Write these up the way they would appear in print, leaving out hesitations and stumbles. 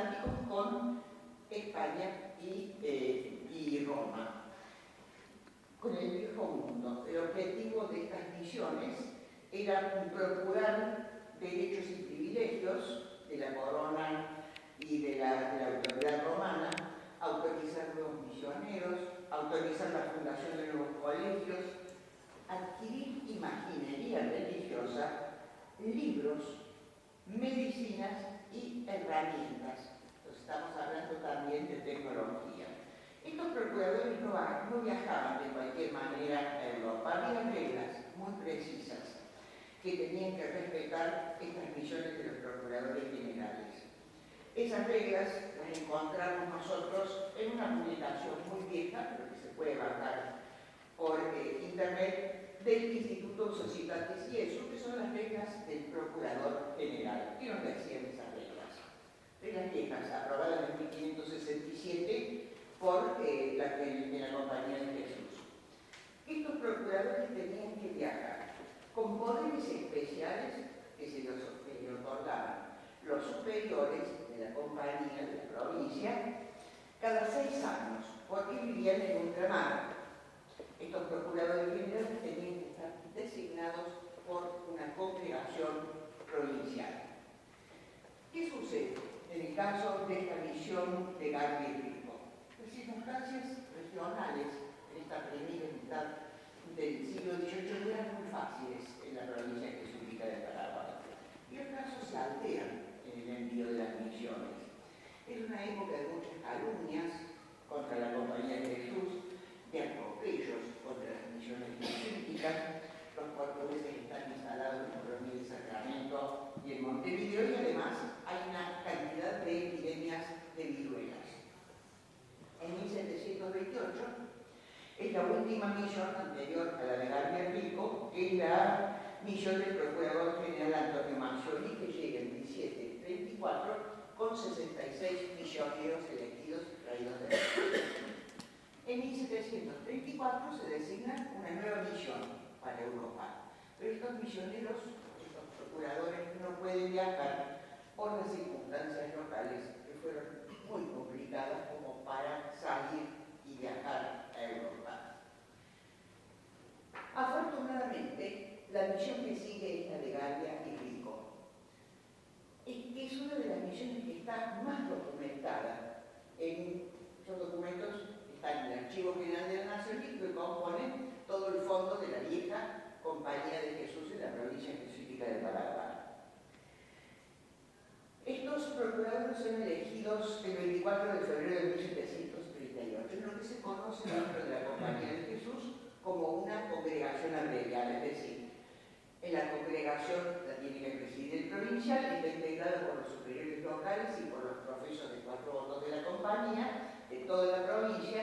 atlánticos con España y Roma, con el viejo mundo. El objetivo de estas misiones era procurar derechos y privilegios de la corona y de la autoridad romana, autorizar nuevos misioneros, autorizar la fundación de nuevos colegios, adquirir imaginería religiosa, libros, medicinas y herramientas. Entonces, estamos hablando también de tecnología. Estos procuradores no viajaban de cualquier manera a Europa. Había reglas muy precisas que tenían que respetar estas misiones de los procuradores generales. Esas reglas las encontramos nosotros en una publicación muy vieja, pero que se puede bajar por internet, del Instituto Societatis Iesu, que son las reglas del Procurador General. ¿Qué nos decían esas reglas? Reglas viejas, aprobadas en 1567 por la Compañía de Jesús. Estos procuradores tenían que viajar con poderes especiales que se les otorgaban los superiores de la compañía, de la provincia, cada 6 años, porque vivían en ultramar. Estos procuradores generales tenían que estar designados por una congregación provincial. ¿Qué sucede en el caso de esta misión de Garbi Rico? Las circunstancias regionales en esta primera mitad del siglo XVIII no eran muy fáciles en la provincia jesuítica de Paraguay. Y los casos se alteran en el envío de las misiones. Es una época de muchas calumnias contra la Compañía de Jesús, de atropellos contra las misiones jesuíticas. Los portugueses están instalados en Coronel de Sacramento y en Montevideo, y además hay una cantidad de epidemias de viruelas. En 1728 es la última misión anterior a la de Garbi Rico, que es la misión del Procurador General Antonio Manzioni, que llega en 1734 con 66 misioneros elegidos y traídos de Europa. En 1734 se designa una nueva misión para Europa, pero estos misioneros, estos procuradores, no pueden viajar por las circunstancias locales que fueron muy complicadas como para salir y viajar a Europa. Afortunadamente, la misión que sigue es la de Garbia y Rico. Es una de las misiones que está más documentada. En los documentos están en el Archivo General de la Nación, que componen todo el fondo de la vieja Compañía de Jesús en la provincia jesuítica de Paraguay. Estos procuradores son elegidos el 24 de febrero de 1738, en lo que se conoce dentro de la Compañía de Jesús como una congregación abreviada, es decir, en la congregación la tiene que presidir el provincial, está integrada por los superiores locales y por los profesos de 4 votos de la compañía, de toda la provincia,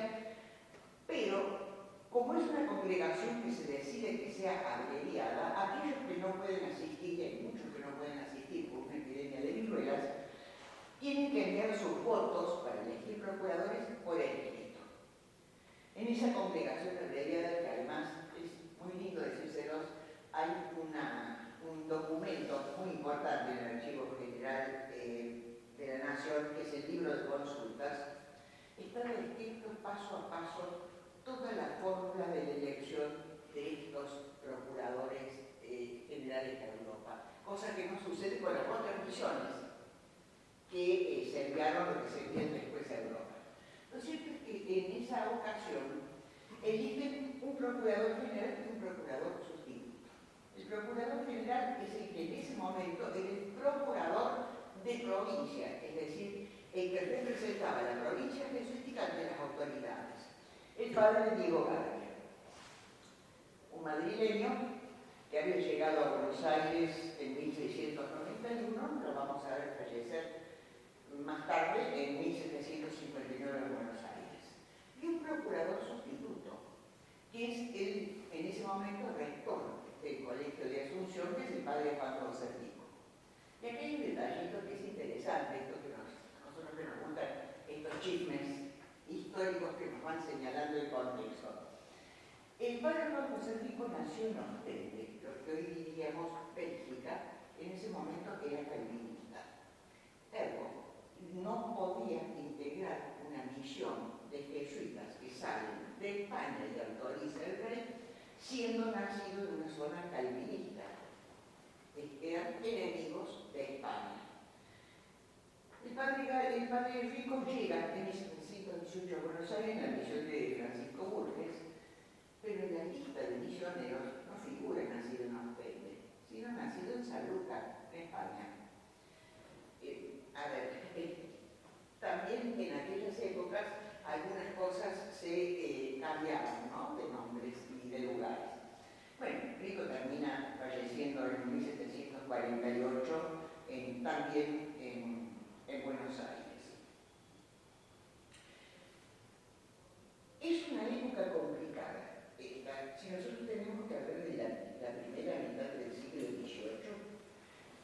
pero como es una congregación que se decide que sea abreviada, aquellos que no pueden asistir, y hay muchos que no pueden asistir por una epidemia de viruelas, tienen que enviar sus votos para elegir procuradores por escrito. En esa congregación abreviada, que además es muy lindo decírselos, hay un documento muy importante en el Archivo General de la Nación, que es el libro de consultas. Está descrito paso a paso toda la fórmula de la elección de estos procuradores generales de Europa, cosa que no sucede con las otras misiones que se enviaron o que se envían después a Europa. Lo cierto es que en esa ocasión eligen un procurador general y un procurador sustituto. El procurador general es el que en ese momento era el procurador de provincia, es decir, el que representaba la provincia jesuítica ante las autoridades. El padre Diego Garbia, un madrileño que había llegado a Buenos Aires en 1691, lo vamos a ver fallecer más tarde, en 1759 en Buenos Aires. Y un procurador sustituto, que es en ese momento rector del Colegio de Asunción, que es el padre Juan José Rico. Y aquí hay un detallito que es interesante, esto que nosotros nos gustan, estos chismes históricos que nos van señalando el contexto. El padre Juan José Rico nació en Ostende, lo que hoy diríamos Bélgica, en ese momento era calvinista. Ergo, no podía integrar una misión de jesuitas que salen de España y autoriza el rey, siendo nacido en una zona calvinista. Eran enemigos de España. El padre Rico llega en 1718 a Buenos Aires en la misión de Francisco Burges, pero en la lista de misioneros no figura nacido en Ospende, sino nacido en San Lucas, en España. También en aquellas épocas algunas cosas se cambiaban, ¿no?, de nombres y de lugares. Bueno, Rico termina falleciendo en 1748, también en Buenos Aires. Es una época complicada. Si nosotros tenemos que hablar de la primera mitad del siglo XVIII,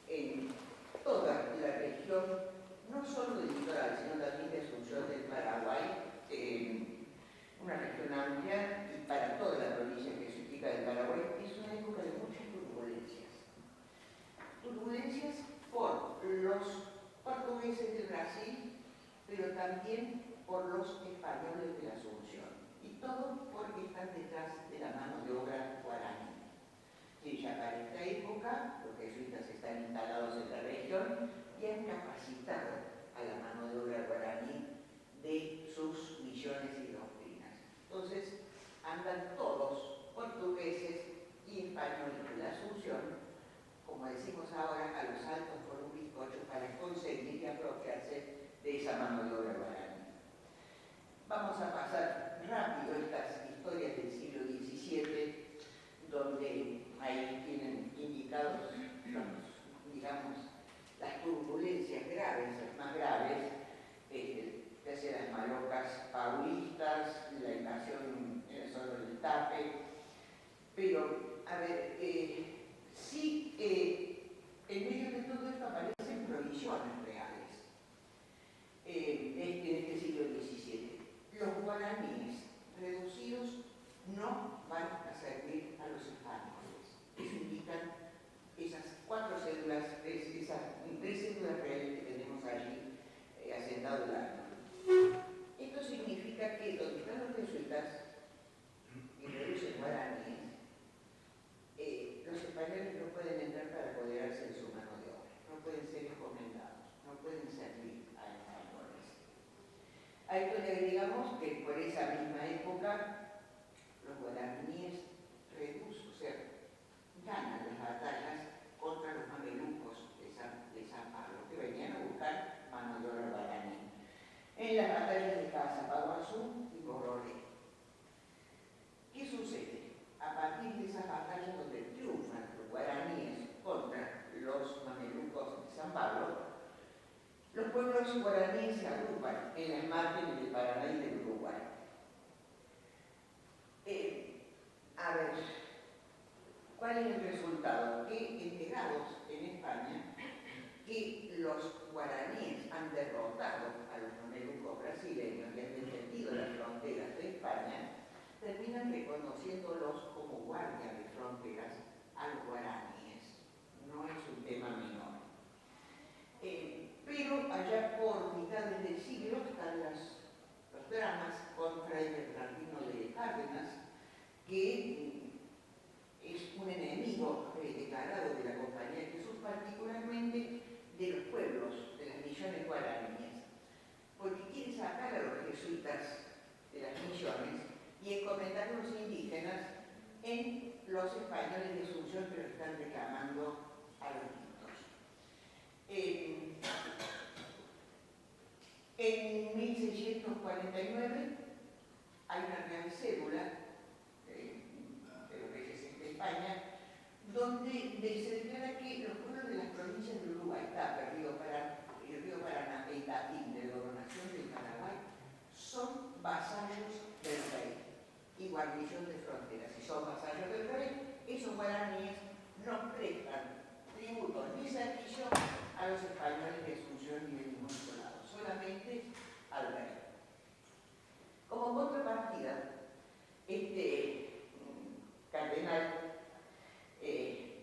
en toda la región, no solo del litoral, sino también de Asunción del Paraguay, una región amplia, y para toda la provincia jesuítica del Paraguay, es una época de muchas turbulencias. Turbulencias por los portugueses del Brasil, pero también por los españoles de la Asunción. Y todo porque están detrás de la mano de obra guaraní. Y ya para esta época, los jesuitas están instalados en la región y han capacitado a la mano de obra guaraní de sus misiones y doctrinas. Entonces, andan todos, portugueses y españoles de la Asunción, como decimos ahora, a los saltos por un bizcocho para conseguir y apropiarse de esa mano de obra guaraní. Vamos a pasar rápido estas historias del siglo XVII, donde ahí tienen indicados, las turbulencias graves, las más graves, ya sea las malocas paulistas, la invasión en la zona del Tape, pero, a ver, sí, en medio de todo esto aparecen provisiones reales en este siglo XVII. Los guaraníes reducidos no van a servir a los españoles. Eso indican esas esas tres cédulas reales que tenemos allí asentado el árbol. Esto significa que donde están los jesuitas y reducen guaraníes, los españoles no pueden entrar para apoderarse de su mano de obra, no pueden ser encomendados, no pueden servir a españoles. A esto le agregamos que por esa misma época los guaraníes ganan las batallas contra los mamelucos de San Pablo, que venían a buscar mano de obra guaraní. En las batallas de Casapaguazú y Mororé. ¿Qué sucede? A partir de esas batallas donde triunfan los guaraníes contra los mamelucos de San Pablo, los pueblos guaraníes se agrupan en las márgenes del Paraná y del Uruguay. A ver, ¿cuál es el resultado? Que enterados en España que los guaraníes han derrotado a los mamelucos brasileños y han defendido las fronteras de España, terminan reconociéndolos como guardias de fronteras a los guaraníes. No es un tema menor. Pero allá por mitades del siglo están los dramas contra el Bernardino de Cárdenas, que es un enemigo declarado de la Compañía de Jesús, particularmente de los pueblos, de las misiones guaraníes, porque quiere sacar a los jesuitas de las misiones y encomendar a los indígenas en los españoles de Asunción que lo están reclamando a los niños. En 1649 hay una real cédula de los reyes de España, donde se declara que los pueblos de las provincias de Uruguay, Tapa, Río Paraná y Tatín, de la gobernación del Paraguay, son vasallos del rey y guarnición de fronteras. Si son vasallos del rey, esos guaraníes no prestan tributo ni servicio a los españoles de Asunción ni de ningún otro lado, solamente al rey. Como contrapartida, este cardenal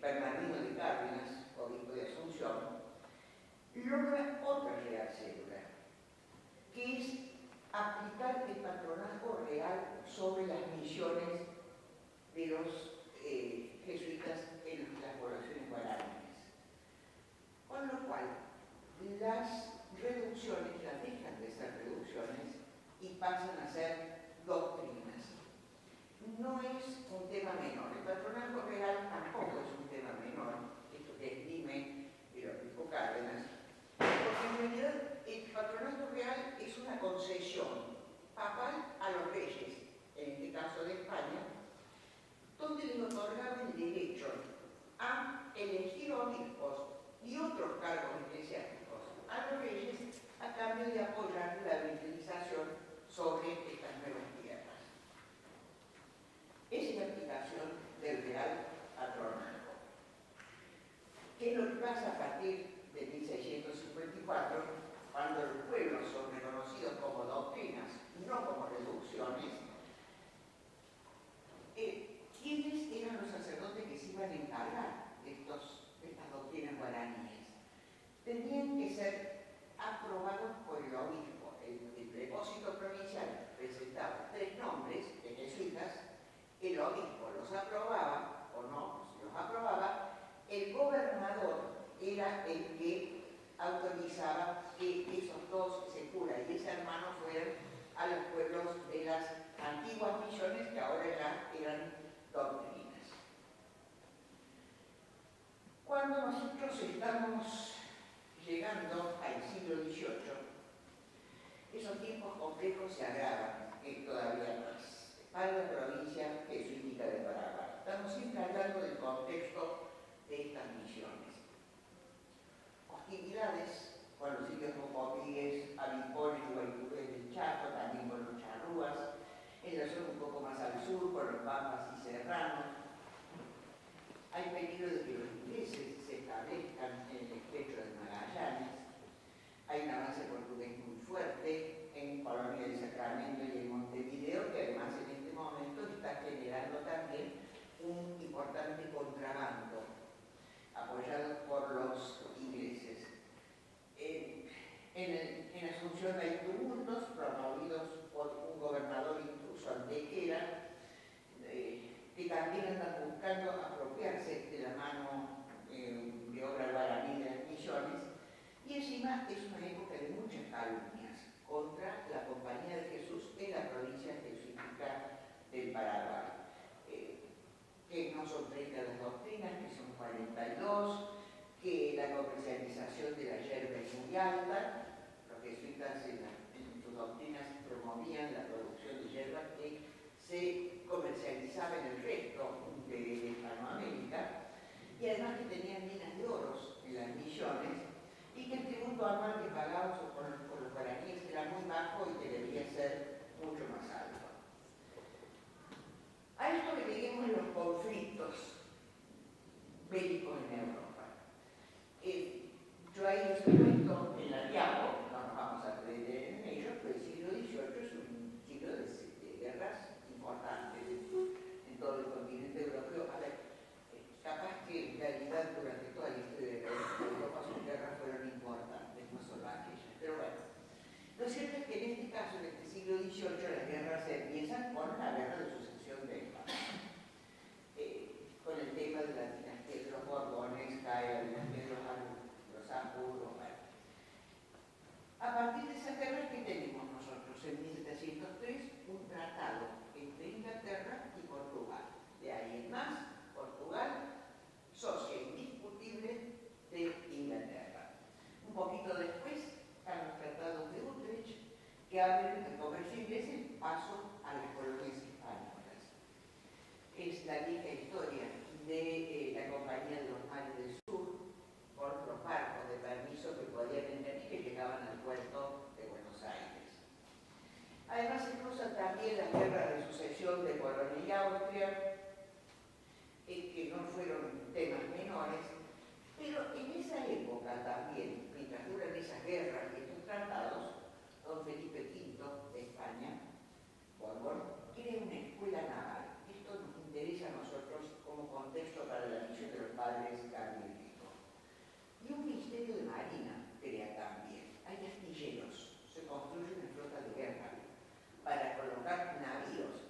Bernardino de Cárdenas, obispo de Asunción, logra otra real cédula, sobre las misiones de los jesuitas en las poblaciones guaraníes. Con lo cual, las reducciones ya dejan de ser reducciones y pasan a ser doctrinas. No es un tema menor, el patronazgo real tampoco es un tema menor, esto que esgrime el obispo Cárdenas, porque en realidad el patronazgo real es una concesión papal a los reyes, en este caso de España, donde les otorgaba el derecho a elegir obispos y otros cargos eclesiásticos a los reyes a cambio de apoyar la evangelización sobre estas nuevas tierras. Esa es la aplicación del Real Patronazgo. ¿Qué es lo que pasa a partir de 1654, cuando los pueblos son reconocidos como doctrinas, no como reducciones? ¿Quiénes eran los sacerdotes que se iban a encargar de estas doctrinas guaraníes? Tenían que ser aprobados por el obispo. El depósito provincial presentaba 3 nombres de jesuitas, el obispo los aprobaba o no, si los aprobaba, el gobernador era el que autorizaba que esos 2, ese cura y ese hermano, fueran a los pueblos de las antiguas misiones que ahora ya eran doctrinas. Cuando nosotros estamos llegando al siglo XVIII, esos tiempos complejos se agravan todavía más para la provincia jesuítica de Paraguay. Estamos siempre hablando del contexto de estas misiones. Hostilidades con los indios mocopíes, abipones y guaycurés del Chaco, también con los charrúas, en la zona un poco más al sur, con los pampas y serranos. Hay peligro de que los ingleses se establezcan en el estrecho de Magallanes. Hay un avance portugués muy fuerte en Colonia del Sacramento y en Montevideo, que además en este momento está generando también un importante contrabando, apoyado por los ingleses. En Asunción hay tumultos promovidos por un gobernador intruso Antequera, que también andan buscando apropiarse de la mano de obra guaraní de las misiones, y encima es una época de muchas calumnias contra la Compañía de Jesús en la provincia jesuítica del Paraguay, que no son 30 las doctrinas, que son 42, que la comercialización de la yerba es muy alta. Los jesuitas en sus doctrinas promovían la producción de yerba que se comercializaba en el resto de Hispanoamérica, y además que tenían minas de oros en las misiones, y que el tributo anual que pagaban por los guaraníes era muy bajo y que debía ser mucho más alto. A esto le agreguemos los conflictos bélicos en Europa. Yo ahí les cuento en la diapo, no nos vamos a creer en ellos, pero el siglo XVIII es un siglo de guerras importantes en todo el continente europeo. A ver, capaz que en realidad durante toda la historia de Europa sus guerras fueron importantes, no solo aquellas, pero bueno. Lo cierto es que en este caso, en este siglo XVIII, las guerras se empiezan con la guerra de sucesión de España. Con el tema de la dinastía de los Borbones, cae la dinastía de los Habsburgos. Bueno. A partir de esa guerra, ¿qué tenemos nosotros? En 1703, un tratado entre Inglaterra y Portugal. De ahí en más, Portugal, socio indiscutible de Inglaterra. Un poquito después, están los tratados de Utrecht, que abren el comercio inglés el paso a las colonias españolas. Es la vieja historia de la Compañía de los Mares del Sur, con los barcos de permiso que podían entrar y que llegaban al puerto de Buenos Aires. Además se cruzan también las guerras de sucesión de Polonia y Austria, que no fueron temas menores, pero en esa época también, mientras duran esas guerras y estos tratados, don Felipe V de España, Borbón, crea una escuela naval. Esto nos interesa a nosotros como contexto para la misión de los padres carmelíticos. Y un ministerio de marina crea también. Hay astilleros, se construye una flota de guerra para colocar navíos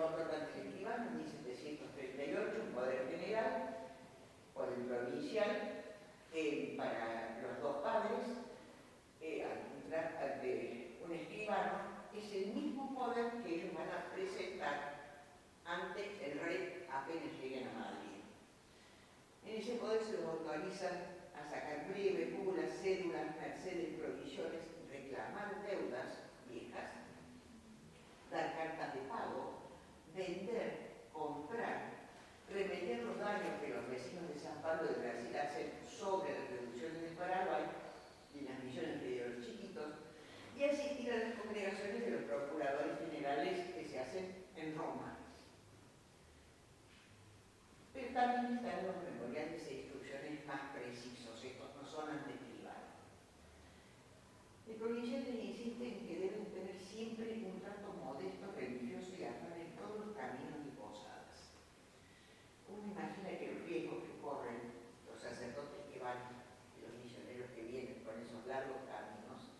otorgante el escribano en 1738, un poder general, poder provincial, para los dos padres, ante un escribano, es el mismo poder que ellos van a presentar ante el rey apenas lleguen a Madrid. En ese poder se los autoriza a sacar breve, bulas, cédulas, mercedes, provisiones, reclamar deudas viejas, dar cartas de pago, vender, comprar, remediar los daños que los vecinos de San Pablo de Brasil hacen sobre las reducciones del Paraguay y las misiones de los chiquitos, y asistir a las congregaciones de los procuradores generales que se hacen en Roma. Pero también están los memoriales e instrucciones más precisos, estos no son ante escribano. El provincial les insiste en que deben tener siempre un trato modesto, religioso y afán en todos los caminos y posadas. Uno imagina que los riesgos que corren los sacerdotes que van y los misioneros que vienen por esos largos caminos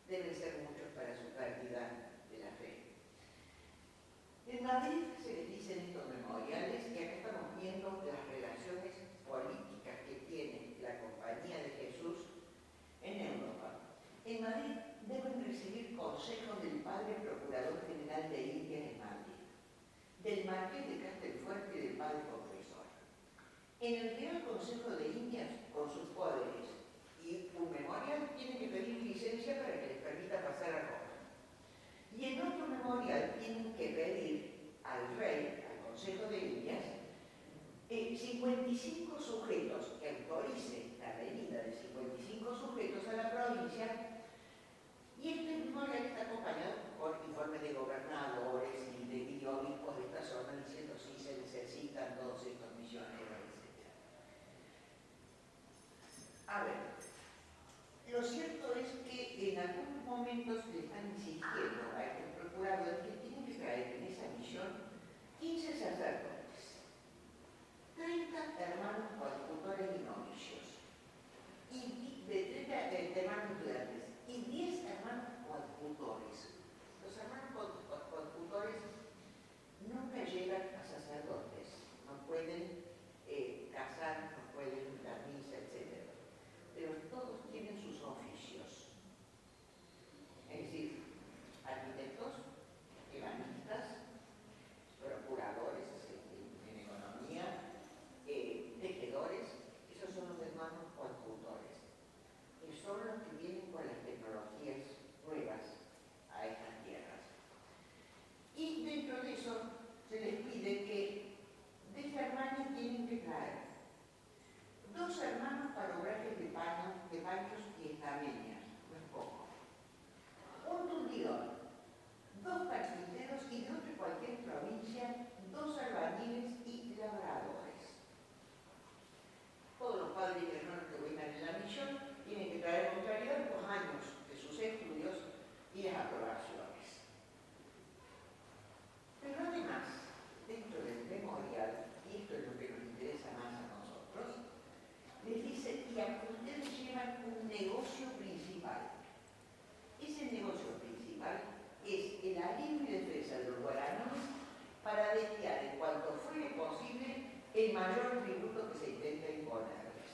deben ser muchos para su pérdida de la fe. En Madrid se les dice en estos memoriales, y acá estamos viendo las relaciones políticas que tiene la Compañía de Jesús en Europa. En Madrid deben recibir consejos del Padre Procurador General de Indias en Madrid, del Marqués de Castelfuerte y del Padre Confesor. En el Real Consejo de Indias, con sus poderes y un memorial, tienen que pedir licencia para que les permita pasar a Roma. Y en otro memorial tienen que pedir al rey, al Consejo de Indias, 55 sujetos que autoricen la venida de 55 sujetos a la provincia, y este memorial está acompañado por informes de gobernadores y de obispos de esta zona diciendo si se necesitan todos estos misioneros, etc. A ver, lo cierto es que en algunos momentos le están insistiendo a estos procuradores que tienen que traer en esa misión 15 sacerdotes, 30 hermanos coadjutores y novicios, y de 30 hermanos estudiantes, y 10 hermanos coadjutores. Los hermanos coadjutores nunca llegan a sacerdotes, no pueden casar, no pueden dar misa, etc. Pero todos tienen sus oficios. Es decir, arquitectos, ebanistas, procuradores en economía, tejedores, esos son los hermanos coadjutores, que son los que vienen con las tecnologías nuevas a estas tierras. Y dentro de eso se les pide que de esta hermana tienen que traer 2 hermanos parobrajes de paños y estameñas, no es poco, un tundidor, 2 carpinteros y de otra cualquier provincia, 2 albañiles y labradores. Todos los padres y hermanos que vengan en la misión tienen que traer con claridad los años de sus estudios y las aprobaciones. Pero además, dentro del memorial, y esto es lo que nos interesa más a nosotros, les dice que ustedes llevan un negocio principal. Ese negocio principal es el alivio y defensa de los guaraníes para desviar en cuanto fuere posible el mayor tributo que se intenta imponerles.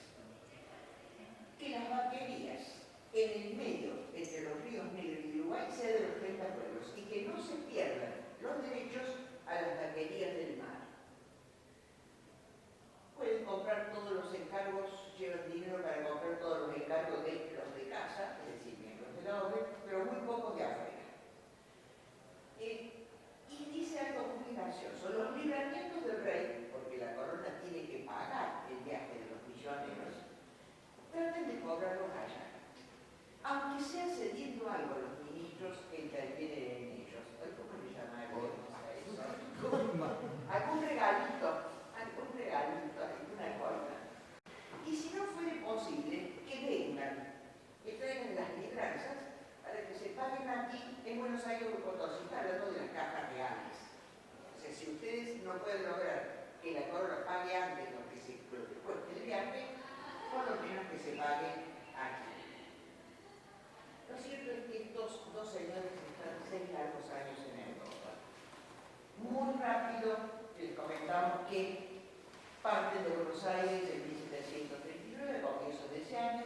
Que las vaquerías en el medio entre los ríos Negro y Uruguay sean de los 30 pueblos y que no se pierdan los derechos a las vaquerías del mar. Pueden comprar todos los encargos, llevan dinero para comprar todos los encargos de los de casa, es decir, miembros de la orden, pero muy pocos de afuera. Y dice algo muy gracioso, los libramientos del rey, porque la corona tiene que pagar el viaje de los misioneros, traten de cobrarlos allá. Aunque sea cediendo algo a los ministros que intervienen en ellos. ¿Cómo le llaman a eso? Algún regalito, alguna cosa. Y si no fuere posible, que vengan, que traigan las libranzas para que se paguen aquí en Buenos Aires o Potosí, está hablando de las cajas reales. O sea, si ustedes no pueden lograr que la corona pague antes lo que cueste el viaje, por lo menos que se pague aquí. Lo cierto es que estos 2 señores están 6 largos años en Europa. Muy rápido navío, les comentamos que parten de Buenos Aires en 1739, a comienzos de ese año,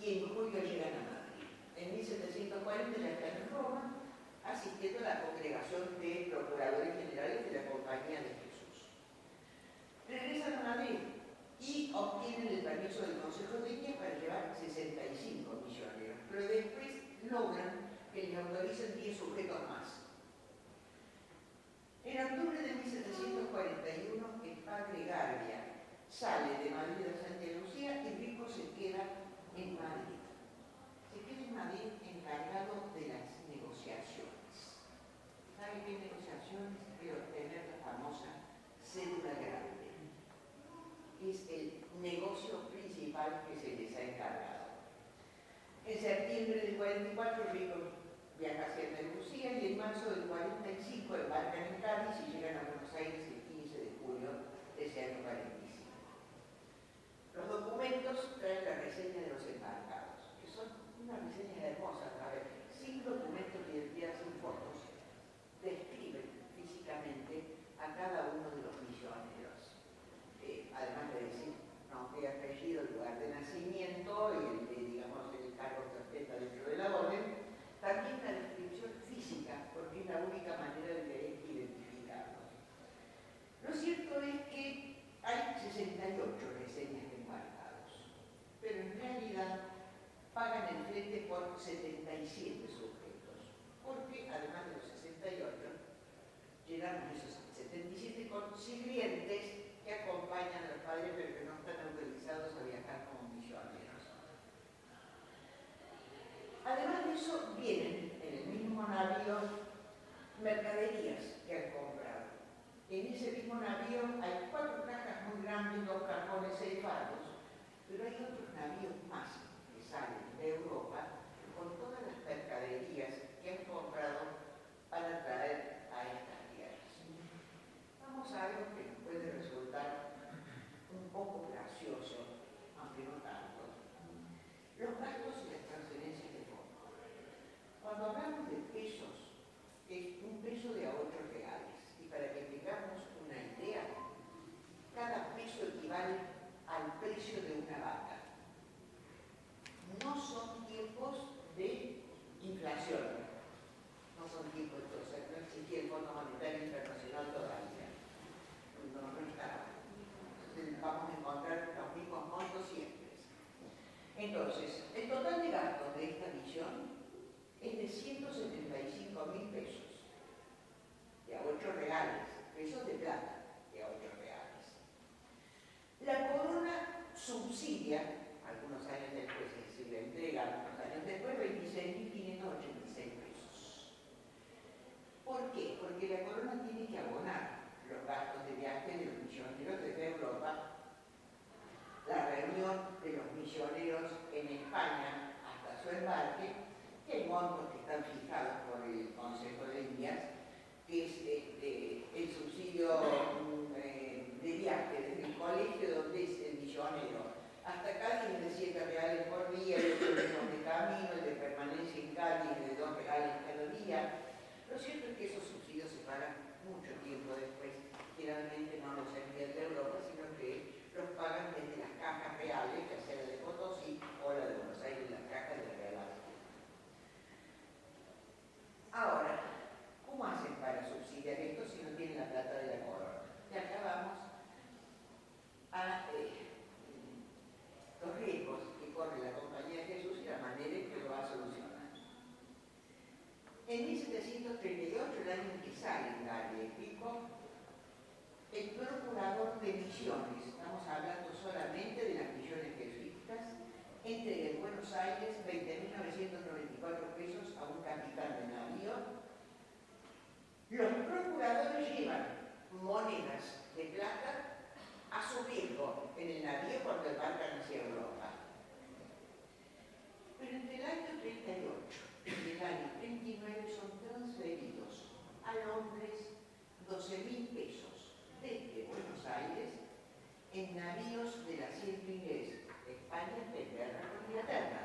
y en julio llegan a Madrid. En 1740 ya están en Roma, asistiendo a la congregación de procuradores generales de la Compañía de Jesús. Regresan a Madrid y obtienen el permiso del Consejo de India para llevar 65 misioneros, pero después logran que les autoricen 10 sujetos más. En octubre de 1741, el padre Garbia sale de Madrid a Santa Lucía y Rico se queda en Madrid. Se queda en Madrid encargado de las negociaciones. ¿Sabe qué negociaciones? De obtener la famosa cédula grande. Es el negocio principal que se les ha encargado. En septiembre del 44, Rico viaja hacia Andalucía y en marzo del 45 embarcan en Cádiz y llegan a Buenos Aires el 15 de julio de ese año 45. Los documentos traen la reseña de los embarcados, que son unas reseñas hermosas, a ver, sin documentos de identidad, sin fotos, describen físicamente a cada uno de los misioneros. Además de decir nombre, apellido, lugar de nacimiento y el cargo que ostenta dentro de la orden, también la descripción física, porque es la única manera de identificarlos. Lo cierto es que hay 68 reseñas de embarcados, pero en realidad pagan el flete por 77 sujetos, porque además de los 68, llegaron esos 77 con sirvientes que acompañan a los padres pero que no están autorizados a viajar como misioneros. Además de eso, vienen en el mismo navío mercaderías que han comprado. En ese mismo navío hay 4 cajas muy grandes, 2 cajones, 6 fardos, pero hay otros navíos más que salen de Europa con todas las mercaderías que han comprado para traer a estas tierras. Vamos a algo que nos puede resultar un poco gracioso, aunque no tanto. Los gastos y las transferencias de fondos. Cuando hablamos de pesos, es un peso de a 8 reales. Y para que tengamos una idea, cada peso equivale al precio de una vaca. No son tiempos de inflación. No son tiempos de todo. O sea, no existía el Fondo Monetario Internacional todavía. No estaba. Entonces vamos a encontrar los mismos montos siempre. Entonces, el total de gastos de esta misión es de 175.000 pesos, de a 8 reales, pesos de plata, de a 8 reales. La corona subsidia, algunos años después, es decir, le entrega algunos años después, 26.586 pesos. ¿Por qué? Porque la corona tiene que abonar los gastos de viaje de los misioneros desde Europa, la reunión de los misioneros en España hasta su embarque, que hay montos que están fijados por el Consejo de Indias, que es el subsidio de viaje desde el colegio donde es el misionero hasta Cádiz es de 7 reales por día, el otro de camino, el de permanencia en Cádiz es de 2 reales cada día. Lo cierto es que esos subsidios se pagan mucho tiempo después, generalmente no los envían de Europa, sino que los pagan desde las cajas reales, ya sea la de Potosí o la de Buenos Aires, las cajas de la Real Argentina. Ahora, ¿cómo hacen para subsidiar esto si no tienen la plata de la corona? Y acá vamos a los riesgos que corre la Compañía de Jesús y la manera en que lo va a solucionar. En 1738, el año en que sale Garbia y Pico, el procurador de misiones, estamos hablando solamente de las misiones jesuíticas, entrega en Buenos Aires 20.994 pesos a un capitán de navío. Los procuradores llevan monedas de plata a su riesgo en el navío cuando embarcan hacia Europa. Pero entre el año 38 y el año 39 son transferidos a Londres 12.000 pesos desde Buenos Aires en navíos del asiento inglés. España está en guerra con Inglaterra,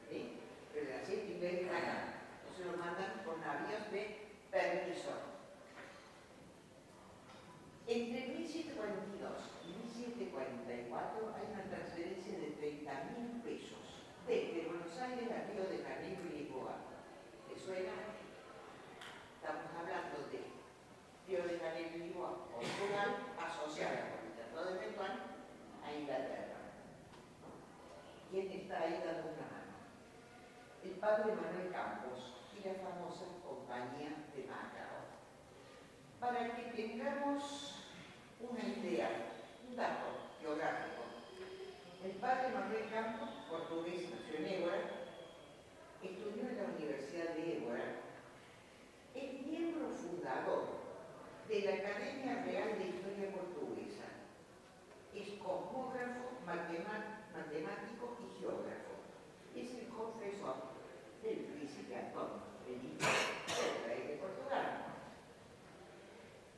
¿sí? Pero el asiento inglés gana. Entonces lo mandan con navíos de permiso. padre era Río de Janeiro y Lisboa. ¿Le suena? Estamos hablando de Río de Janeiro y Lisboa, Portugal, asociada con el Tratado de Tetuán a Inglaterra. ¿Quién está ahí dando una mano? El padre Manuel Campos y la famosa Compañía de Macao. Para que tengamos una idea, un dato geográfico, el padre Manuel Campos, portugués, nació en Évora, estudió en la Universidad de Évora, es miembro fundador de la Academia Real de Historia Portuguesa, es cosmógrafo, matemático y geógrafo, es el confesor del príncipe Antonio, el hijo del rey de Portugal.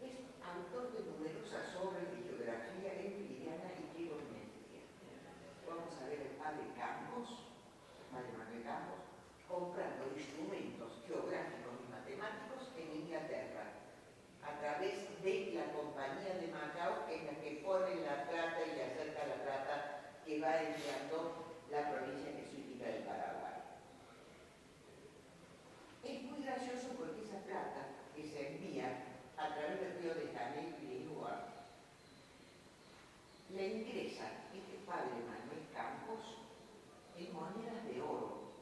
Es autor de numerosas obras de geografía euclidiana y trigonometría. Vamos a ver el padre Campos, padre Manuel Campos, comprando instrumentos geográficos y matemáticos en Inglaterra, a través de la Compañía de Macao, que es la que pone la plata y le acerca la plata que va enviando la provincia jesuítica del Paraguay. Es muy gracioso porque esa plata que se envía a través del Río de Janeiro y Lisboa, le ingresa este padre Manuel Campos en monedas de oro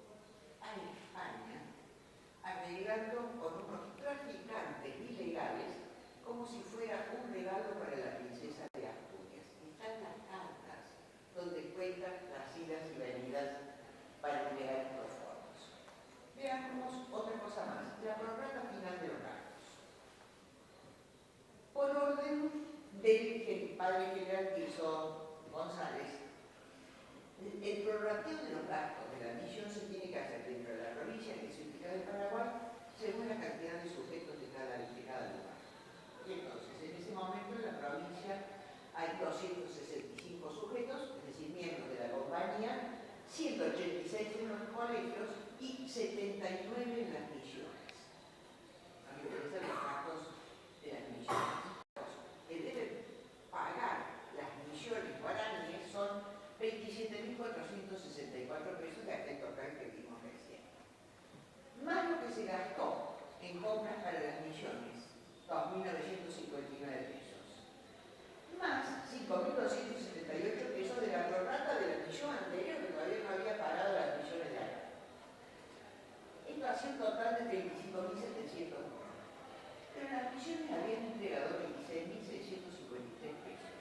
a España, arreglando con unos traficantes ilegales como si fuera un regalo para la princesa de Asturias. Están las cartas donde cuentan las idas y venidas para entregar estos fondos. Veamos otra cosa más, la prorrata final de los gastos. Por orden del padre general Tirso González, el prorrateo de los gastos de la misión se tiene que hacer dentro de la provincia jesuítica del Paraguay según la cantidad de sujetos de cada lugar. Y entonces, en ese momento en la provincia hay 265 sujetos, es decir, miembros de la compañía, 186 en los colegios y 79 en las misiones. A mí me interesan los gastos de las misiones. Que deben pagar las misiones guaraníes son 27.464 pesos de aquel total que vimos recién. Más lo que se gastó en compras para las misiones, 2.959 pesos. Más 5.278 pesos de la prorrata de la misión anterior, que todavía no había pagado las misiones de acá. Esto hacía un total de 35.700 dólares. Pero las misiones habían entregado 26.653 pesos.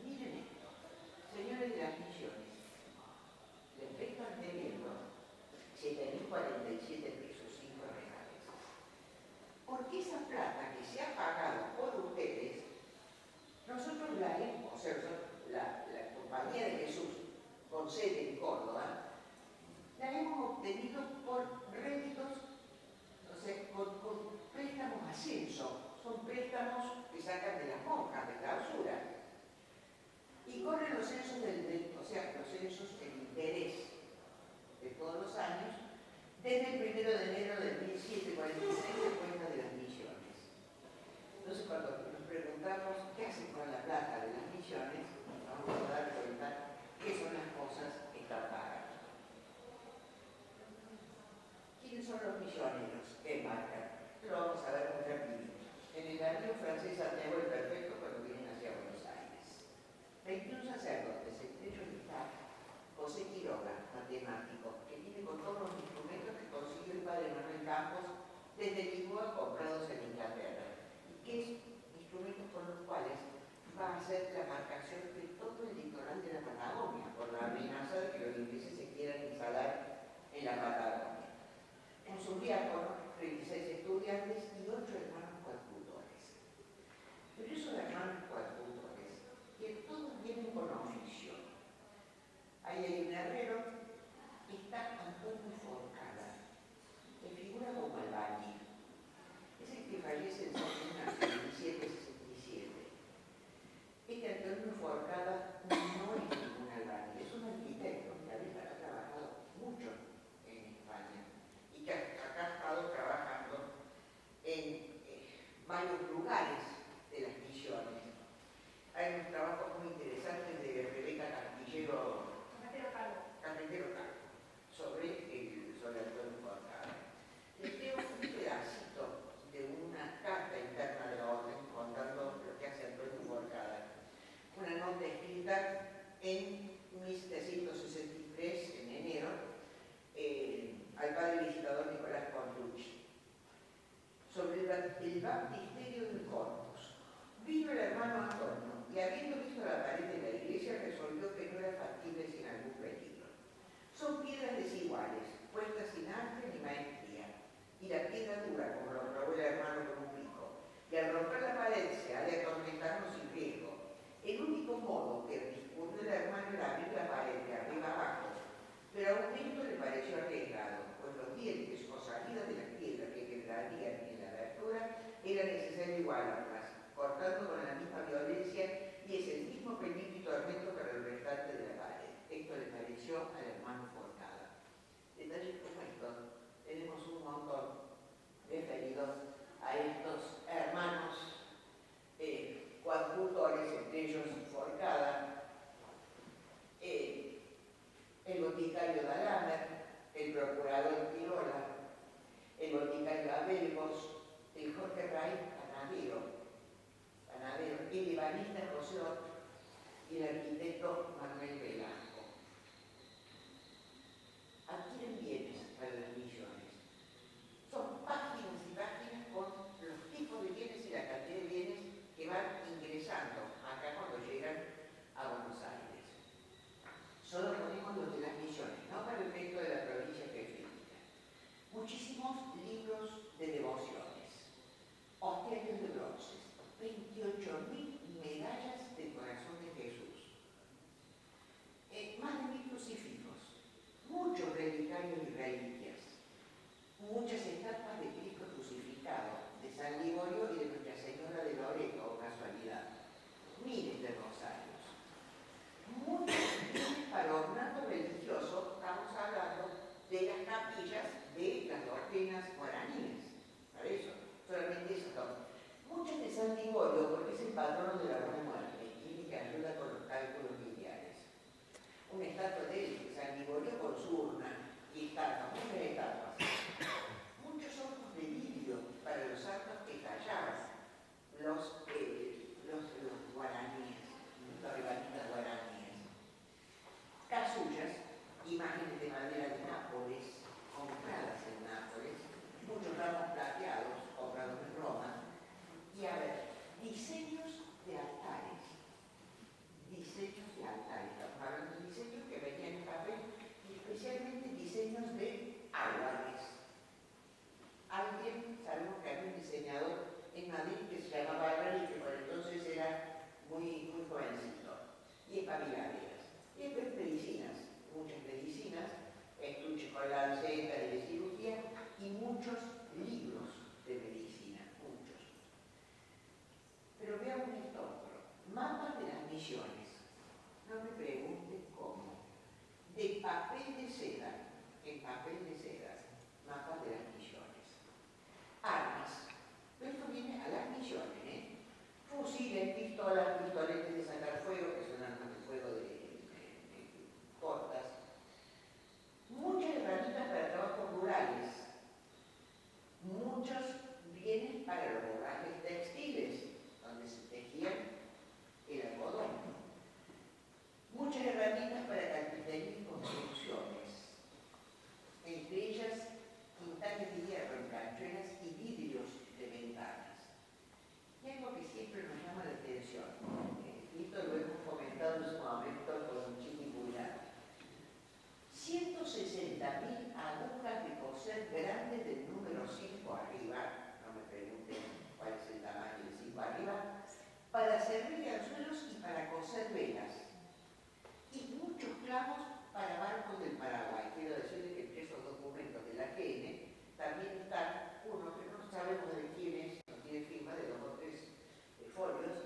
Miren esto, señores de las misiones, les están debiendo 7.047 pesos, 5 reales. Porque esa plata que se ha pagado por ustedes, nosotros la hemos, o sea, la Compañía de Jesús, con sede en Córdoba, la hemos obtenido por réditos, o sea, con préstamos a censo. Son préstamos que sacan de las monjas de clausura. Y corren los censos o sea, los censos en interés de todos los años, desde el 1 de enero de 1746 se cuenta de las misiones. Entonces, cuando nos preguntamos qué hacen con la plata de las misiones, vamos a dar cuenta qué son las cosas que están pagando. ¿Quiénes son los misioneros que marcan? Lo vamos a ver muy rapidito. En el navío francés Santiago el Perfecto, cuando vienen hacia Buenos Aires. 21 sacerdotes, entre ellos está José Quiroga, matemático, que viene con todos los instrumentos que consiguió el padre Manuel Campos desde Lisboa comprados en Inglaterra. Y que es instrumentos con los cuales va a hacer la marcación de todo el litoral de la Patagonia, por la amenaza de que los ingleses se quieran instalar en la Patagonia. En sus diáconos, 36 estudiantes y 8 hermanos coadjutores. Pero esos hermanos coadjutores, que todos vienen con oficio. Ahí hay un herrero, está Antonio Forcada, que figura como albañil. Es el que fallece en San Ignacio en 1767. Este Antonio Forcada no es ningún albañil, es un arquitecto que ha trabajado mucho en ellos Forcada, el boticario Dalamer, el procurador Pirola, el boticario Abelgos, el Jorge Ray Panadero, el ebanista José Ott y el arquitecto Manuel Velasco. Adquieren bienes para las misiones. Son páginas y páginas con los tipos de bienes y la cantidad de bienes que van ingresando acá cuando llegan a Buenos Aires. Solo ponemos los de las misiones, no para el resto de la provincia que muchísimos libros de devociones, hostiarios de bronce, 28.000 medallas del corazón de Jesús, más de 1.000 crucifijos, muchos relicarios y reliquias, muchas estatuas de Cristo crucificado, de San Liborio y de Nuestra Señora de Loreto, o casualidad, miles de rosarios, muchos bienes para ornato religioso. Estamos hablando de las capillas de las doctrinas guaraníes, para eso, solamente eso no. Muchas de San Liborio, porque es el patrono de la buena muerte, y que ayuda con los cálculos lineales. Una estatua de San Liborio con su urna y estatuas, muchas estatuas. Muchos ojos de vidrio para los santos que tallaban los guaraníes, los rebanitas guaraníes. Casullas, imágenes de madera de Nápoles, compradas en Nápoles, muchos ramos plateados, comprados en Roma, y a ver, diseños de altares, estamos hablando de diseños que venían en papel, y especialmente diseños de águares. Sabemos que había un diseñador en Madrid que se llamaba Álvarez, que por entonces era muy jovencito, y espabiladeras. Y después medicinas, muchas medicinas, estuches con lanceta de cirugía y muchos libros de medicina, muchos. Pero veamos esto otro, mapas de las misiones. No me pregunten cómo. De papel de seda, mapas de las misiones. Armas. Esto viene a las misiones, fusiles, pistolas, pistoletes de sacar fuego, que son armas de fuego de cortas. Muchas herramientas para trabajos rurales. Muchos bienes para los borrajes textiles, donde se tejían el algodón. Muchas herramientas para carpintería y construcciones. Entre ellas, quintales de hierro en canchuelas y vidrios de ventanas. Y algo que siempre nos llama la atención, esto lo hemos comentado en su momento con Chiqui Puyá. 160.000 agujas de coser grandes del número 5 arriba, no me pregunten cuál es el tamaño del 5 arriba, para servir de anzuelos y para coser velas. Y muchos clavos para barcos del Paraguay. Quiero decirles que entre esos documentos de la GN también está uno que no sabemos de quién es, no tiene firma, de 2 o 3 folios,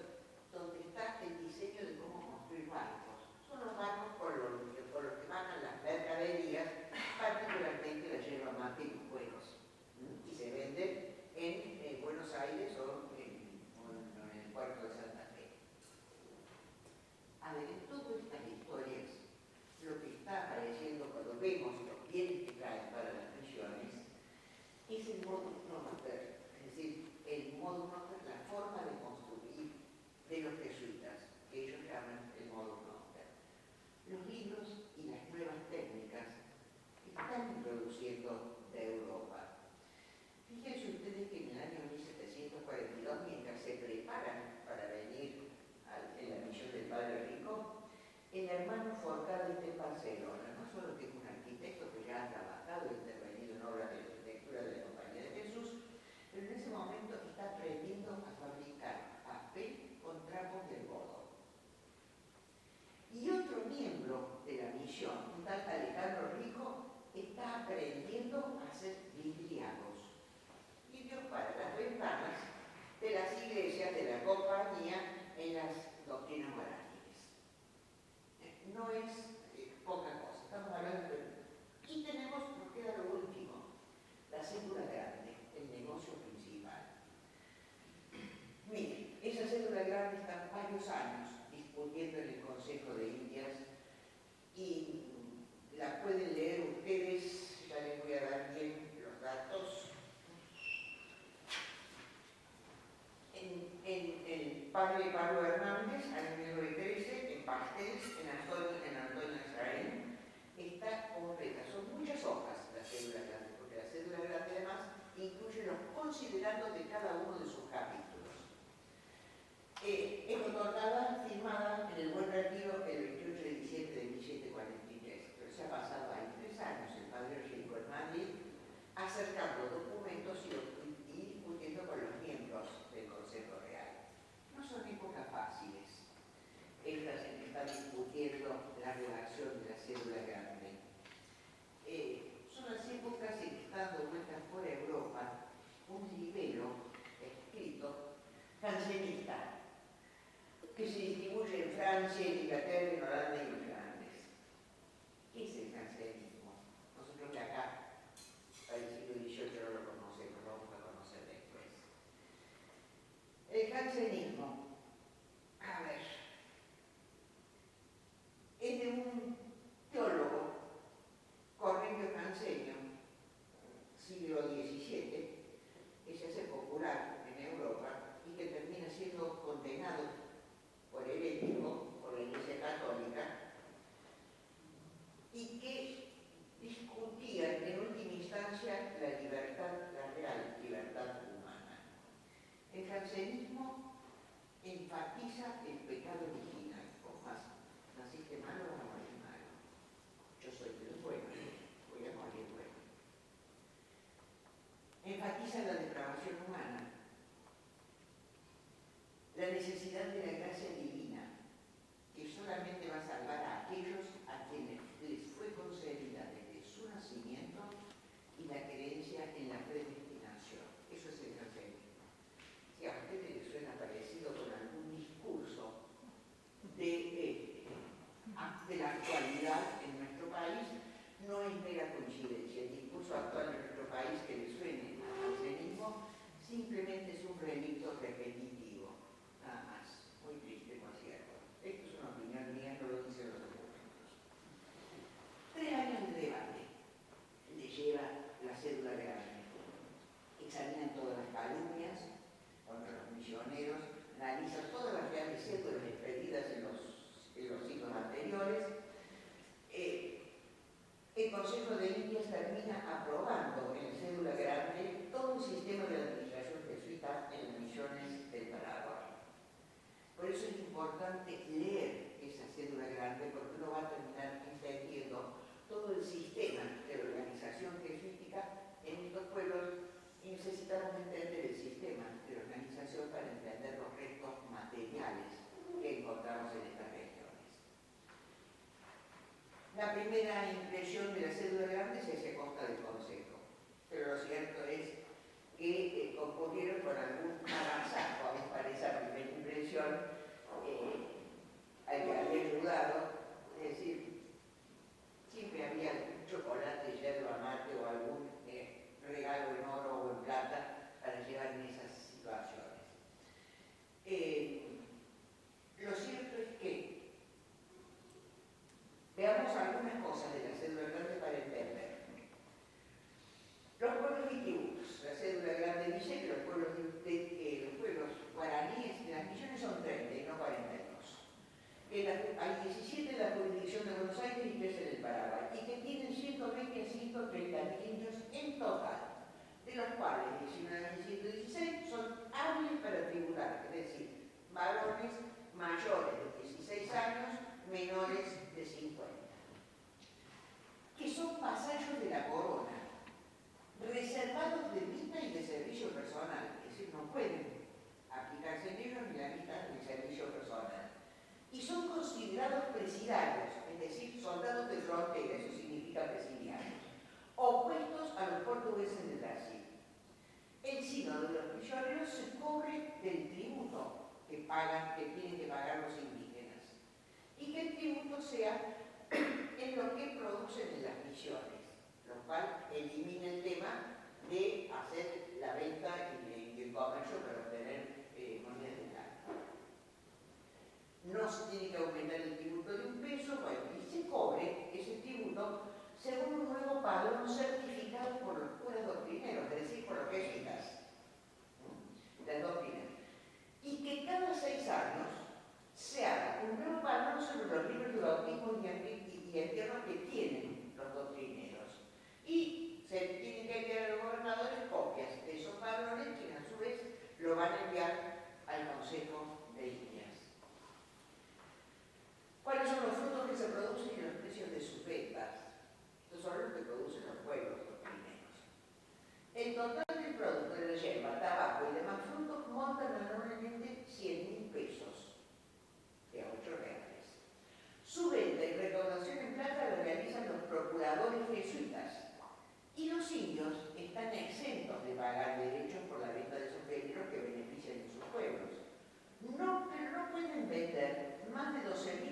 donde está el diseño de cómo construir barcos. Son los barcos por los que bajan las mercaderías, particularmente la yerba mate y los cueros, y se venden en Buenos Aires o en el puerto de Santa Fe. A ver, en todas estas historias, lo que está apareciendo cuando vemos los bienes que traen para las misiones es el modus noster, es decir, el modus noster, la forma de construir de los jesuitas, que ellos llaman el modus noster. Los libros y las nuevas técnicas están introduciendo de Europa. Fíjense ustedes que en el año 1742, mientras se preparan para venir en la misión del Padre Rico, el hermano Forcada está en Barcelona, no solo que es un arquitecto que ya ha trabajado y intervenido en obras de arquitectura de la Compañía de Jesús, pero en ese momento está aprendiendo a fabricar papel con trapos del Godó. Y otro miembro de la misión, un tal Alejandro Rico, está aprendiendo a hacer vidriados. Vidrios para las ventanas de las iglesias de la compañía en las doctrinas guaraníes. No es poca cosa, estamos hablando de... Y nos queda lo último, la cédula grande, el negocio principal. Miren, esa cédula grande está varios años de Indias, y la pueden leer ustedes, ya les voy a dar bien los datos. En el padre Pablo Hernández, año 1913, en Pasteles, en Antonio Israel, está completa. Son muchas hojas la cédula grande, porque la cédula grande además incluye los considerandos de cada uno de sus capítulos. Es otorgada, firmada en el Buen Retiro el 28 de diciembre de 1743, pero se ha pasado ahí 3 años el padre Rico en Madrid acercando documentos y discutiendo con los miembros del Consejo Real. No son épocas fáciles estas en que están discutiendo la redacción de la cédula grande. Son las épocas en que están dando vueltas por Europa un libelo escrito jansenista que se distribuye en Francia, en Inglaterra, en Holanda y en Flandes. ¿Qué es el jansenismo? Nosotros de acá, para el siglo XVIII, no lo conocemos, lo vamos a conocer después. El jansenismo, a ver, es de un teólogo, Cornelio Jansenio, siglo XVII, que se hace popular en Europa y que termina siendo condenado por herético, por la Iglesia Católica, y que discutía en última instancia la libertad, la real libertad humana. El jansenismo enfatiza el pecado original. ¿Cómo más? ¿Naciste malo o vas a morir malo? Yo soy el bueno, voy a morir bueno. Enfatiza la depravación humana, la necesidad de la gracia divina, que solamente va a salvar a aquellos a quienes les fue concedida desde su nacimiento y la creencia en la predestinación. Eso es el jansenismo. Si a ustedes les suena parecido con algún discurso de la actualidad en nuestro país, no es mera coincidencia. El discurso actual en nuestro país que les suene al jansenismo simplemente es un relicto repetitivo, nada más. Muy triste, por cierto. Esto es una opinión mía, no lo dicen los documentos. 3 años de debate le lleva la cédula grande. Examinan todas las calumnias contra los misioneros, analizan todas las reales cédulas expedidas en los siglos anteriores. El Consejo de Indias termina aprobando en cédula grande todo un sistema de administración jesuita en las misiones del Paraguay. Por eso es importante leer esa cédula grande, porque uno va a terminar entendiendo todo el sistema de organización jesuítica en estos pueblos, y necesitamos entender el sistema de organización para entender los restos materiales que encontramos en estas regiones. La primera impresión de la cédula grande se hace a costa del Consejo, pero lo cierto es que concurrieron con algún agasajo para esa primera impresión, al que había ayudado, es decir, siempre había algún chocolate, yerba mate o algún regalo en oro o en plata para llevar en esas situaciones. Lo cierto es que veamos algunas cosas de la cédula grande para entender. Los pueblos y tribus. La cédula grande dice que los pueblos guaraníes de las misiones son 30 y no 42. Hay 17 en la jurisdicción de Buenos Aires y 3 en el Paraguay, y que tienen 120 a 130 niños en total, de los cuales 19 y 116 son hábiles para tributar, es decir, varones mayores de 16 años, menores de 50, que son vasallos de la corona, reservados de vista y de servicio personal, es decir, no pueden aplicarse en ellos ni la vista ni el servicio personal. Y son considerados presidiarios, es decir, soldados de frontera, eso significa presidiarios, opuestos a los portugueses de Brasil. El sínodo de los misioneros se cubre del tributo que tienen que pagar los indígenas, y que el tributo sea en lo que producen en las misiones, lo cual elimina el tema de hacer la venta y el comercio para obtener monedas de cambio. No se tiene que aumentar el tributo de un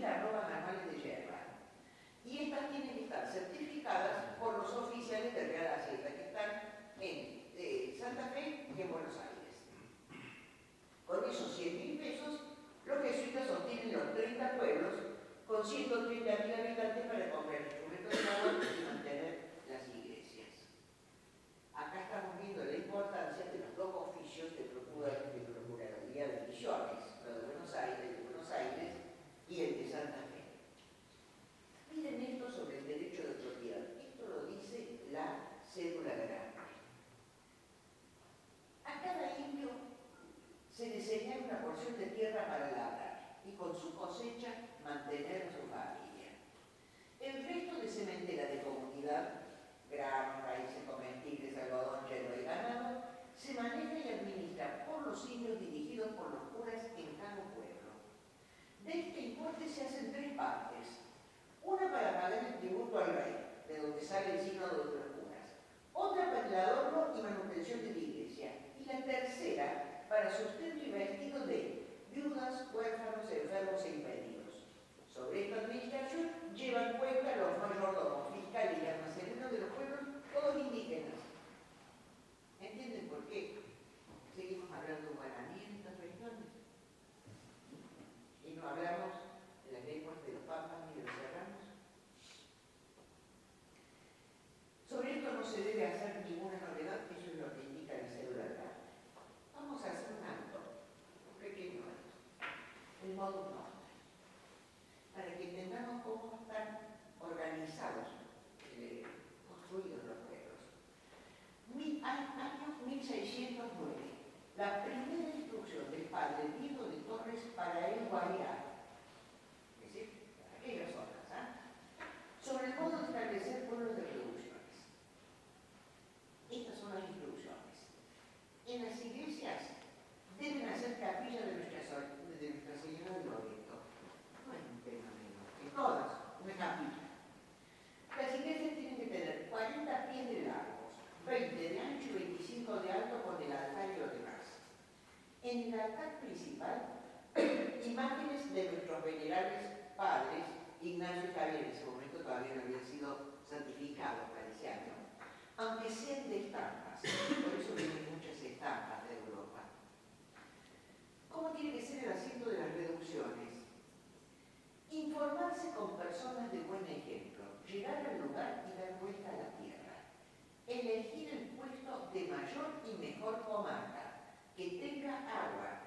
arrobas anuales de yerba. Y estas tienen que estar certificadas por los oficiales de Real Hacienda, que están en Santa Fe y en Buenos Aires. Con esos 100.000 pesos, los jesuitas obtienen los 30 pueblos con 130.000 habitantes para comprar instrumentos de labor y mantener las iglesias. Acá estamos viendo la importancia de los dos oficios de Procuraduría de Misiones, el de Buenos Aires y el de Santa Fe. Miren esto sobre el derecho de propiedad. Esto lo dice la cédula grande. A cada indio se le señala una porción de tierra para labrar y con su cosecha mantener su familia. El resto de sementera de comunidad, granos, raíces comestibles, algodón, yerba y ganado, se maneja y administra por los indios dirigidos por los curas en cada pueblo. De este importe se hacen 3 partes. Una para pagar el tributo al rey, de donde sale el signo de los curas. Otra para el adorno y manutención de la iglesia. Y la tercera para sustento y vestido de viudas, huérfanos, enfermos e impedidos. Sobre esta administración llevan cuenta los mayordomos, fiscales y almaceneros de los pueblos, todos indígenas. ¿Entienden por qué seguimos hablando de guaraní en estas regiones? Y no hablamos de las lenguas de los pampas ni de los serranos. Sobre esto no se debe hacer ninguna novedad, eso es lo que indica la cédula grande. Vamos a hacer un alto, un pequeño alto, el modo norte, para que entendamos cómo están organizados, construidos los pueblos. Año 1609, la primera instrucción del padre Diego de Torres para el Guairá, es decir, para aquellas zonas, sobre el modo de establecer pueblos de reducciones. Estas son las instrucciones. En las iglesias deben hacer capilla de Nuestra Señora de Loreto. No es un tema menor, que todas, una capilla. Las iglesias tienen que tener 40 pies de largos, 20 de ancho y 25 de alto con el altar y lo demás. En el altar principal, imágenes de nuestros venerables padres, Ignacio y Javier, en ese momento todavía no habían sido santificados para ese año, aunque sean de estampas, por eso vienen muchas estampas de Europa. ¿Cómo tiene que ser el asiento de las reducciones? Informarse con personas de buen ejemplo, llegar al lugar y dar vuelta a la tierra. Elegir el puesto de mayor y mejor comarca, que tenga agua,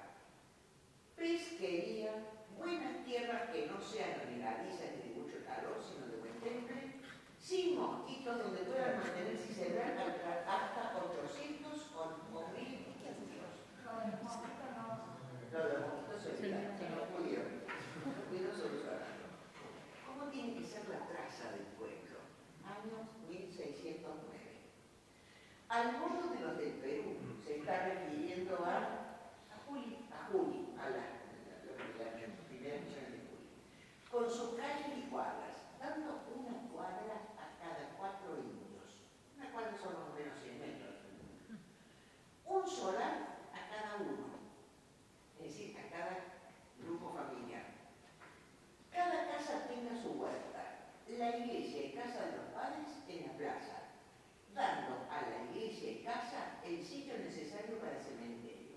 pesquería, buenas tierras que no sean regadizas ni de mucho calor, sino de buen temple, sin mosquitos donde puedan mantenerse y sembrar hasta 800 o 1000 indios. Lo de los mosquitos se olvidaron, no pudieron solucionarlo. ¿Cómo tiene que ser la traza del pueblo? Año 1609. Al modo de los del Perú, se está refiriendo a Juli, a las primeras misiones de Juli, con sus calles y cuadras, dando una cuadra a cada 4 indios. Una cuadra son más o menos 100 metros. Un solar a cada uno, es decir, a cada grupo familiar. Cada casa tenga su huerta, la iglesia y casa de los padres en la plaza, dando a la iglesia y casa el sitio necesario para el cementerio.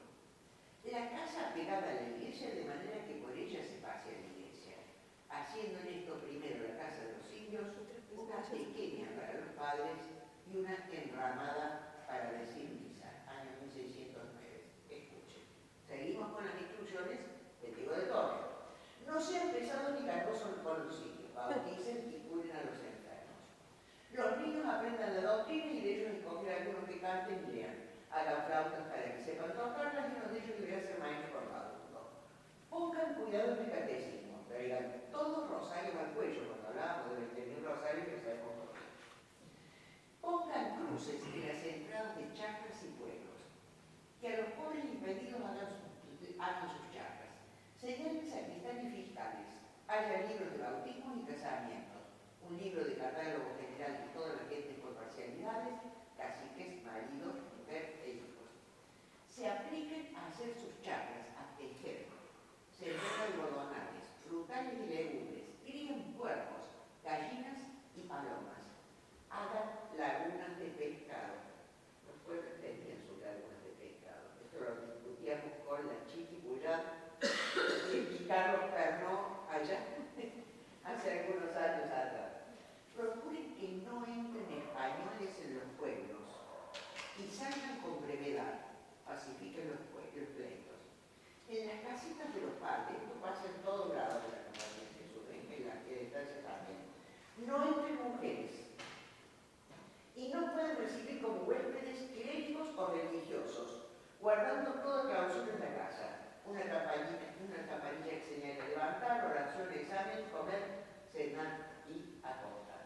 La casa pegada a la iglesia de manera que por ella se pase a la iglesia, haciendo en esto primero la casa de los indios, una pequeña para los padres y una enramada para decir misa, año 1609. Escuchen, seguimos con las instrucciones de Diego de Torres. No sean pesados ni cargosos con los indios, bauticen y curen a los enfermos. Los niños aprendan la doctrina y de ellos escoger algunos que canten y lean. Hagan flautas para que sepan tocarlas y uno de ellos deberá ser maestro por adulto. Pongan cuidado en el catecismo, traigan todos rosarios al cuello. Cuando hablábamos de 20.000 rosarios, que sabemos por qué. Pongan cruces en las entradas de chacras y pueblos. Que a los pobres impedidos hagan sus chacras. Señalen sacristanes y fiscales. Haya libros de bautismo y casamientos. Un libro de catálogo general de todas las gentes por parcialidades, caciques, maridos, mujer e hijos. Se apliquen a hacer sus chacras, a tejer, sembrar algodonales, frutales y legumbres, Carlos Pernó allá, hace algunos años atrás. Procuren que no entren españoles en los pueblos y salgan con brevedad, pacifiquen los pleitos. En las casitas de los padres, esto pasa en todo lado de la Compañía de Jesús, en la estancia también, no entren mujeres y no pueden recibir como huéspedes clérigos o religiosos, guardando toda clausura en la casa. Una campanilla que señala levantar, oración, examen, comer, cenar y acostar.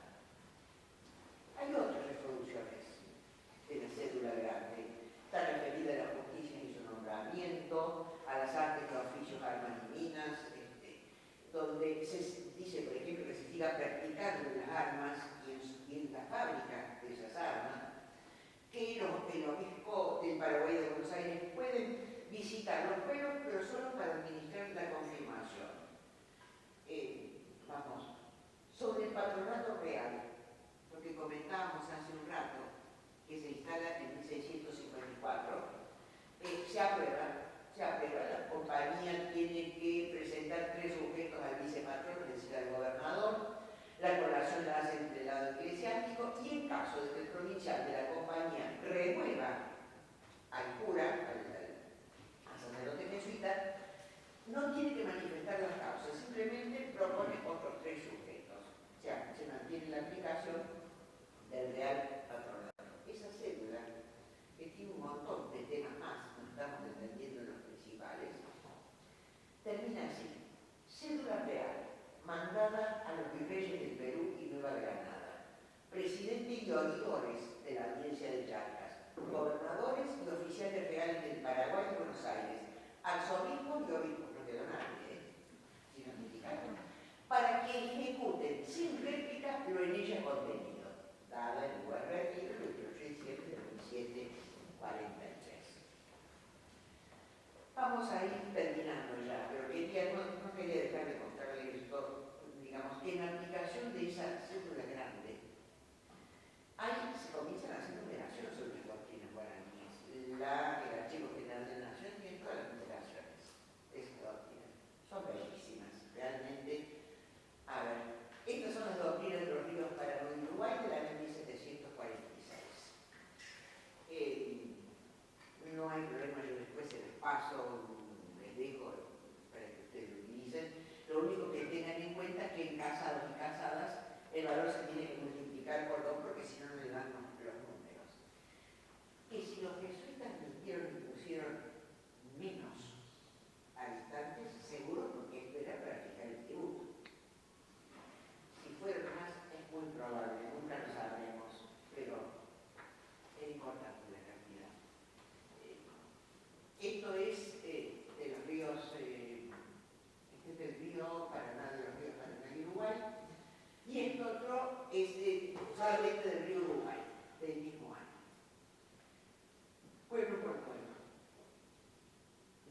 Hay otras reproducciones de la cédula grande. Está referida a la justicia y su nombramiento, a las artes de oficios, armas y minas, donde se dice, por ejemplo, que se siga practicando en las armas y en la fábrica de esas armas, que el obispo del Paraguay de Buenos Aires pueden visitar los pueblos, pero solo para administrar la confirmación. Sobre el patronato real, lo que comentábamos hace un rato, que se instala en 1654, se aprueba, la compañía tiene que presentar 3 sujetos al vicepatrón, es decir, al gobernador, la colación la hace entre el lado eclesiástico y en caso de que el provincial de la compañía remueva al cura, al sacerdote jesuita, no tiene que manifestar las causas, simplemente propone otros 3 sujetos. O sea, se mantiene la aplicación del real patronato. Esa cédula, que tiene un montón de temas más, no estamos entendiendo los principales, termina así. Cédula real, mandada a los virreyes del Perú y Nueva Granada, presidente y oidores de la Audiencia de Charcas, gobernadores y oficiales reales del Paraguay y Buenos Aires, arzobispos y obispos, no quedó nadie, sino indicaron, para que ejecuten sin réplica lo en ella contenido, dada el lugar retiro el 28 de diciembre de 1743. Vamos a ir terminando ya, pero no quería dejar de contarles esto, digamos, que en aplicación de esa cédula grande, se comienzan a hacer numeraciones sobre las doctrinas guaraníes. El Archivo General de la Nación tiene todas las numeraciones de esas doctrinas. Son bellísimas, realmente. A ver, estas son las doctrinas de los ríos Paraná y Uruguay del año 1746. No hay problema, yo después se les paso, les dejo para que ustedes lo utilicen. Lo único que tengan en cuenta es que en casados y casadas el valor se tiene que multiplicar por 2 porque si no, no le dan los números. Que si los jesuitas mintieron y pusieron menos habitantes, seguro porque esto era para fijar el tributo. Si fueron más, es muy probable, nunca lo sabremos, pero es importante la cantidad. Esto es de los ríos, este es del río Paraná, de los ríos Paraná y Uruguay, y este otro es solamente del río Uruguay, del mismo año. Pueblo por pueblo.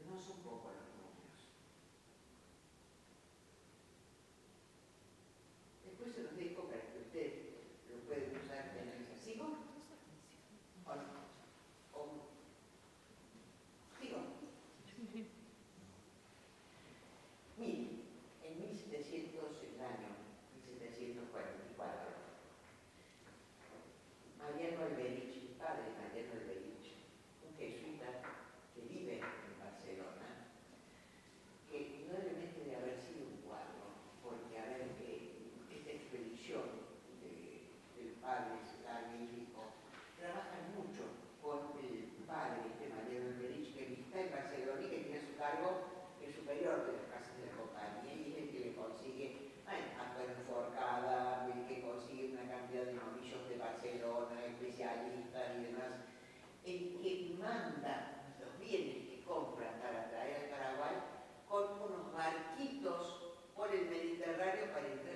No son pocos los números. Después se los dejo para que ustedes lo pueden usar en el ¿sigo? ¿O no? ¿Sigo? Miren, en el año 1744, Mariano Alberich, padre Mariano Alberich, un jesuita que vive en Barcelona, que indudablemente debe haber sido un cuadro, porque a ver que esta expedición del padre Celaya y hijo trabajan mucho con el padre de Mariano Alberich, que está en Barcelona y que tiene a su cargo el superior de las casas de la compañía y es el que le consigue Antonio Forcada, el que consigue una cantidad de novillos de Barcelona, especialistas y demás, el que manda los bienes que compran para traer al Paraguay con unos barquitos por el Mediterráneo para entrar